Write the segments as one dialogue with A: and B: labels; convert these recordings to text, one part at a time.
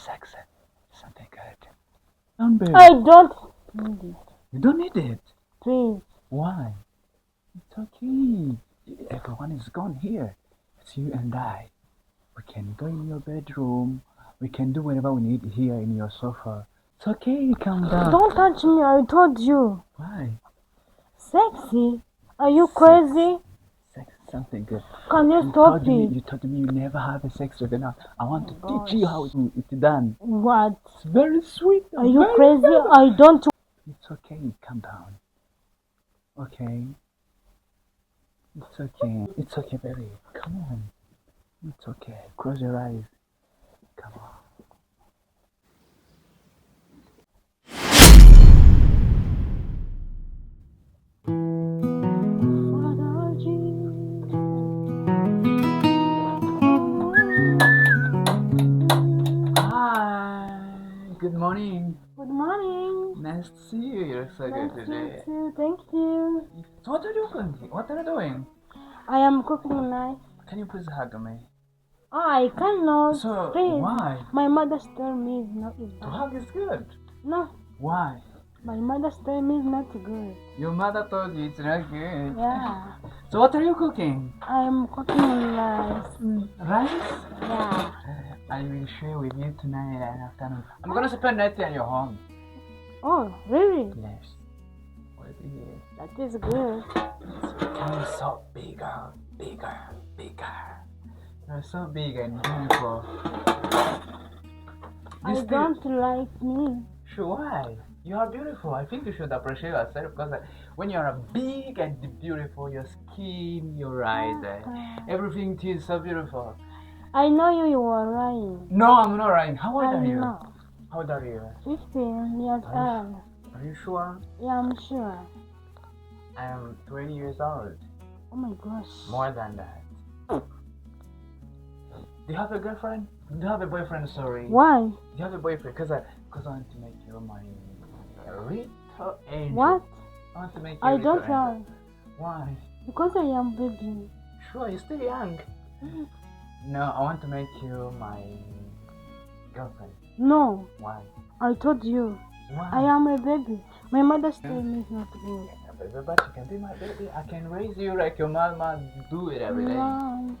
A: sex. Something good. Don't baby.
B: I don't need it.
A: You don't need it.
B: Please.
A: Why? It's okay. Everyone is gone here. It's you and I. We can go in your bedroom. We can do whatever we need here in your sofa. It's okay. Calm down.
B: Don't touch me. I told you.
A: Why?
B: Sexy? Are you crazy?
A: Sex is something good.
B: Can you stop it?
A: You told me you never have a sex with enough. I want to teach you how it's done.
B: What?
A: It's very sweet.
B: Are you crazy? I don't.
A: It's okay. Calm down. Okay. It's okay. It's okay, baby. Come on. It's okay. Close your eyes. Come on. Good morning.
B: Good morning.
A: Nice to see you. You look so good today.
B: Thank you.
A: So what are you doing? What are you doing?
B: I am cooking nice.
A: Can you please hug me?
B: I cannot.
A: So
B: Please.
A: why?
B: My mother told me it's not
A: To hug is good.
B: No.
A: Why?
B: My mother told me it's not good.
A: Your mother told you it's not good.
B: Yeah.
A: So what are you cooking?
B: I am cooking rice.
A: Rice?
B: Yeah.
A: I will share with you tonight and afternoon. I'm gonna spend night at your home.
B: Oh, really?
A: Yes. What is it?
B: That is good.
A: It's becoming so bigger. You're so big and beautiful.
B: I don't like me.
A: Sure, why? You are beautiful. I think you should appreciate yourself because when you are big and beautiful, your skin, your eyes, everything is so beautiful.
B: I know you are lying.
A: No, I'm not lying. How old
B: I
A: are you?
B: know.
A: How old are you?
B: 15 years old.
A: Are you sure?
B: Yeah, I'm sure.
A: I am 20 years old.
B: Oh my gosh.
A: More than that. Do you have a girlfriend? Do you have a boyfriend? Sorry.
B: Why?
A: Do you have a boyfriend? Because I want to make you my little angel.
B: What?
A: I want to make you
B: I
A: little
B: don't
A: angel.
B: know.
A: Why?
B: Because I am baby.
A: Sure, you're still young. No, I want to make you my girlfriend.
B: No,
A: Why?
B: I told you.
A: Why?
B: I am a baby. My mother told me it's not good.
A: But you can be my baby. I can raise you like your mama do it every day.
B: No.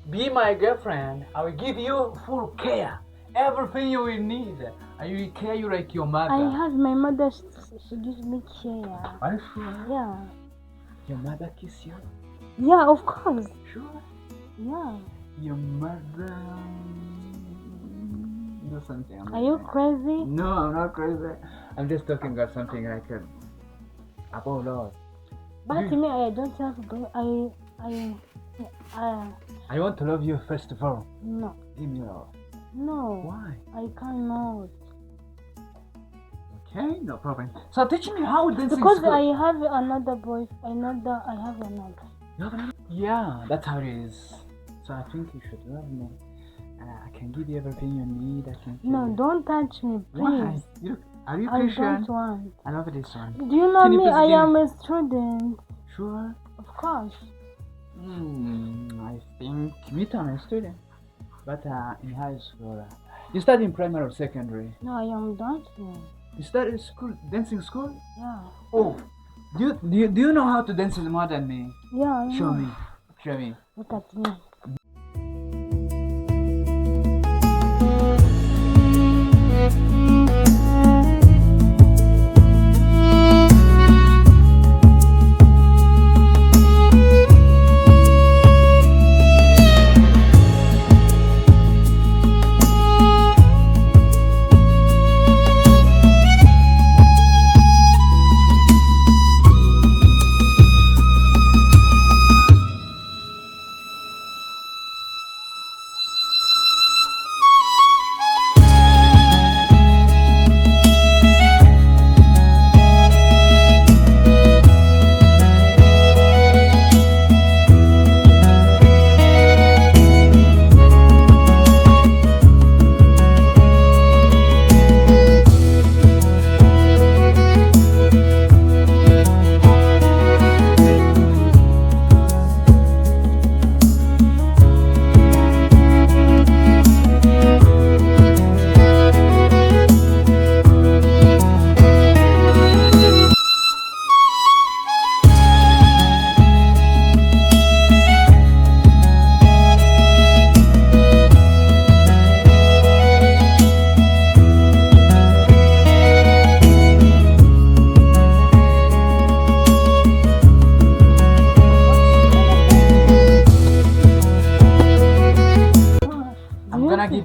A: Be my girlfriend. I will give you full care. Everything you will need. I will care you like your mother.
B: I have my mother. She gives me care.
A: Are you sure?
B: Yeah.
A: Your mother kiss you?
B: Yeah, of course.
A: Sure.
B: Yeah.
A: Your mother do something.
B: Are you crazy?
A: No, I'm not crazy. I'm just talking about something like about love.
B: But to me, I don't have.
A: I want to love you first of all.
B: No.
A: Give me love.
B: No.
A: Why?
B: I cannot.
A: Okay, no problem. So teach me how dancing
B: Because
A: school.
B: I have another boy. I have another.
A: You have another? Yeah, that's how it is. So I think you should love me. I can give you everything you need. I can.
B: No, don't touch me, please.
A: Why? Are you
B: I
A: Christian?
B: don't want.
A: I love this one.
B: Do you know
A: Can you
B: me?
A: please
B: I
A: give
B: am a student.
A: Sure.
B: Of course.
A: I think me too, I'm a student. But in high school, you study in primary or secondary?
B: No, I am dancing.
A: You study school, dancing school?
B: Yeah.
A: Oh, do you know how to dance more than me?
B: Yeah, I know.
A: Show me. Show me.
B: Look at me.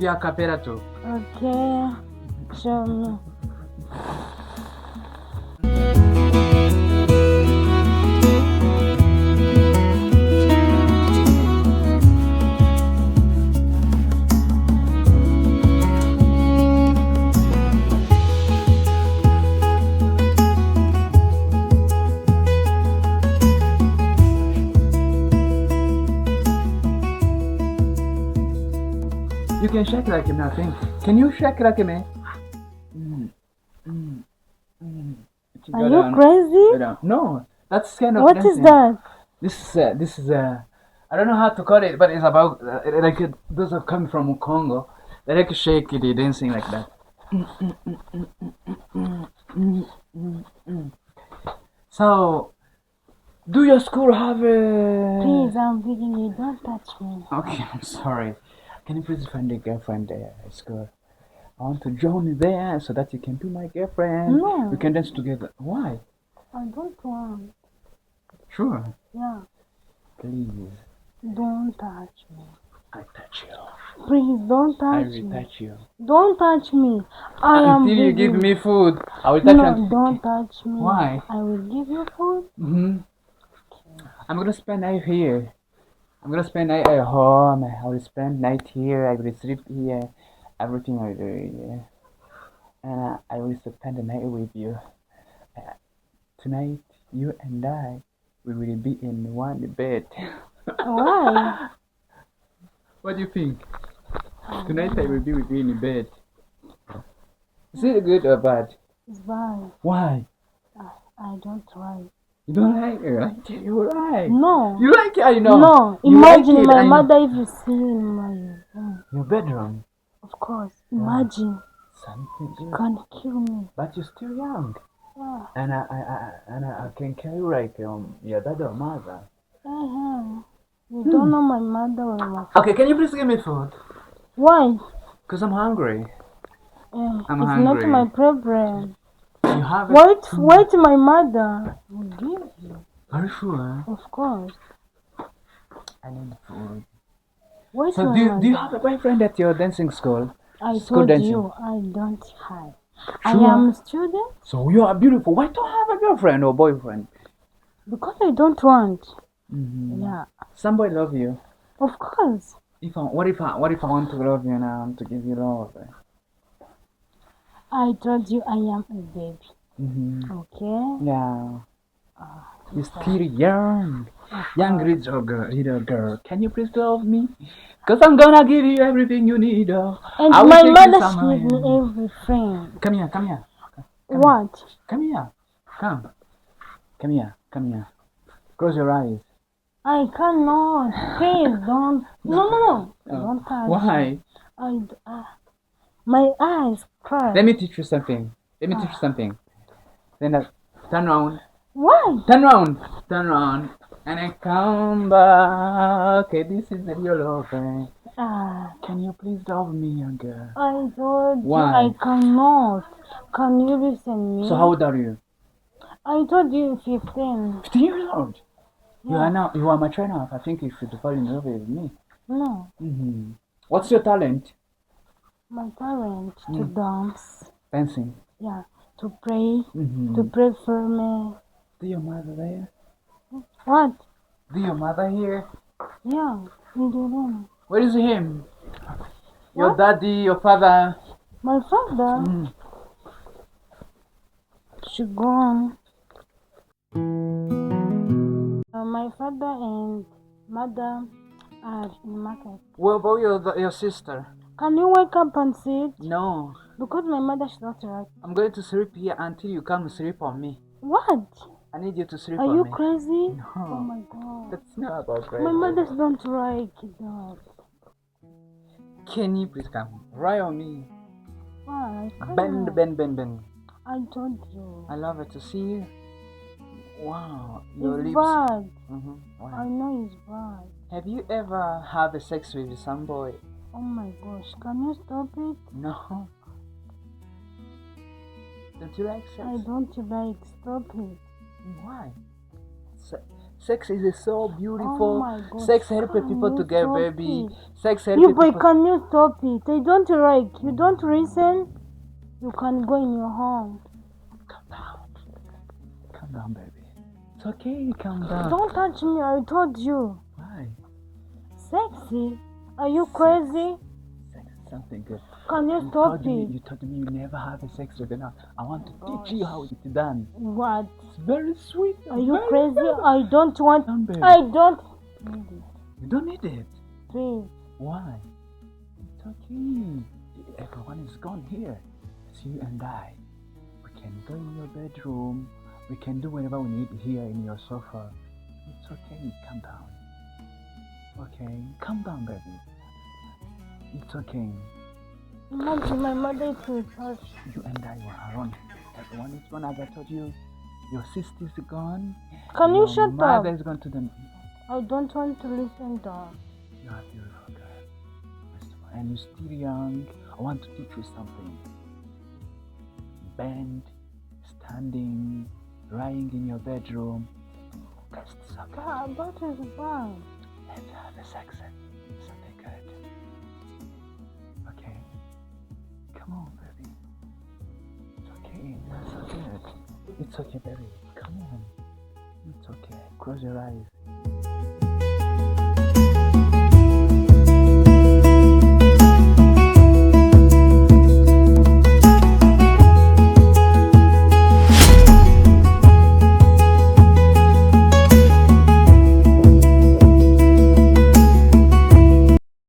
A: you a cappella too.
B: Okay. Show me.
A: You can shake like him, I think. Can you shake like him?
B: Are you crazy?
A: No, that's kind of
B: What is
A: dancing.
B: that?
A: This is I don't know how to call it, but it's about like those are coming from Congo. They like shake it, dancing like that. So, do your school have a?
B: Please, I'm begging you, don't touch me.
A: Okay, I'm sorry. Can you please find a girlfriend there at school? I want to join you there so that you can be my girlfriend.
B: No.
A: We can dance together. Why?
B: I don't want.
A: Sure.
B: Yeah.
A: Please.
B: Don't touch me.
A: I touch you.
B: Please, don't
A: I
B: touch
A: will
B: me.
A: touch you.
B: Don't touch me. I am
A: Until you give
B: begging.
A: me food, I will touch
B: No,
A: you.
B: don't touch me.
A: Why?
B: I will give you food.
A: I'm gonna spend night here. I'm gonna spend night at home. I will spend night here. I will sleep here. Everything I do here. And I will spend the night with you. Tonight, you and I, we will be in one bed.
B: Why?
A: What do you think? Tonight I will be with you in bed. Is it good or bad?
B: It's bad.
A: Why?
B: I don't like.
A: You don't like it? I tell you right.
B: No.
A: You like it, I know.
B: No.
A: You like
B: Imagine
A: it,
B: my
A: I know.
B: mother if you see in my room.
A: Your bedroom.
B: Of course. Imagine.
A: Something
B: You
A: good.
B: can kill me.
A: But you're still young.
B: Yeah.
A: And I can kill you like your dad or mother.
B: You don't know my mother or my father.
A: Okay, can you please give me food?
B: Why?
A: Because I'm hungry. I'm
B: It's
A: hungry.
B: not my problem.
A: You have it?
B: Wait, my mother will give you.
A: Are you sure?
B: Of course.
A: I need food.
B: Wait,
A: So
B: my
A: do
B: mother.
A: you have a boyfriend at your dancing school?
B: I
A: School
B: told
A: dancing.
B: you I don't have. I
A: Sure.
B: am a student
A: So you are beautiful. Why don't you have a girlfriend or boyfriend?
B: because I don't want.
A: Mm-hmm.
B: Yeah.
A: Somebody love you.
B: Of course.
A: What if I want to love you now to give you love?
B: I told you I am a baby. Okay?
A: Yeah. You're still young. Young little girl. Can you please love me? Cause I'm gonna give you everything you need.
B: And
A: I will
B: my
A: take you
B: mother
A: somewhere.
B: gave me everything.
A: Come here, come here.
B: What?
A: Come here. Come. Come here, come here. Close your eyes.
B: I cannot. Please don't. No. Don't touch.
A: Why?
B: My eyes cry.
A: Let me teach you something. Then turn around.
B: Why?
A: Turn around. Turn around. And I come back. Okay, this is the real love. Can you please love me, young girl?
B: I told
A: Why?
B: you I cannot. Can you listen me?
A: So how old are you?
B: I told you 15.
A: 15 years old.
B: Yeah.
A: You are mature enough. I think you should fall in love with me.
B: No.
A: What's your talent?
B: My talent to dance.
A: Dancing.
B: Yeah. To pray. To pray for me.
A: Do your mother there?
B: What?
A: Do your mother here?
B: Yeah. In the room.
A: Where is him? Your
B: What?
A: daddy, your father?
B: My father. She gone. My father and mother are in market.
A: What about your sister?
B: Can you wake up and sit?
A: No.
B: Because my mother is not right.
A: I'm going to sleep here until you come sleep on me.
B: What?
A: I need you to sleep
B: Are
A: on
B: you
A: me.
B: crazy?
A: No.
B: Oh my god.
A: That's not about crazy.
B: My mothers don't like that.
A: Can you please come right on me?
B: Why?
A: Bend.
B: I told you.
A: I love it to see you. Wow, your
B: It's
A: lips.
B: bad.
A: Wow.
B: I know it's bad.
A: Have you ever had a sex with some boy?
B: Oh my gosh. Can you stop it?
A: No. Don't you like sex?
B: I don't like. Stop it.
A: Why? Sex is so
B: Oh
A: beautiful.
B: my God.
A: Sex helps
B: Can
A: people to
B: you
A: get
B: stop
A: baby.
B: it?
A: Sex helps
B: You boy,
A: people.
B: can you stop it? I don't like. You don't listen. You can go in your home.
A: Calm down. Calm down, baby. It's okay. Calm down.
B: Don't touch me. I told you.
A: Why?
B: Sexy? Are you crazy?
A: Sex is something good.
B: Can you stop it?
A: You told me you never have a sex with enough. I want to teach you how it's done.
B: What?
A: It's very sweet.
B: Are you
A: very
B: crazy?
A: good.
B: I don't want.
A: Calm, baby.
B: I don't need it.
A: You don't need it.
B: Please.
A: Why? It's okay. Everyone is gone here. It's you and I. We can go in your bedroom. We can do whatever we need here in your sofa. It's okay. Calm down. Okay? Calm down, baby. It's okay.
B: Imagine my mother to touch.
A: You and I were alone. Everyone is gone, as I told you. Your sister's gone.
B: Can you
A: Your
B: shut up?
A: mother's gone to the...
B: I don't want to listen to her.
A: You are a beautiful girl. First of all, and you're still young. I want to teach you something. Bend, standing, lying in your bedroom. That's so good.
B: That is fine.
A: Let's have a sex. Something good. Okay. Come on, baby. It's okay. You're so good. It's okay, baby. Come on. It's okay. Close your eyes.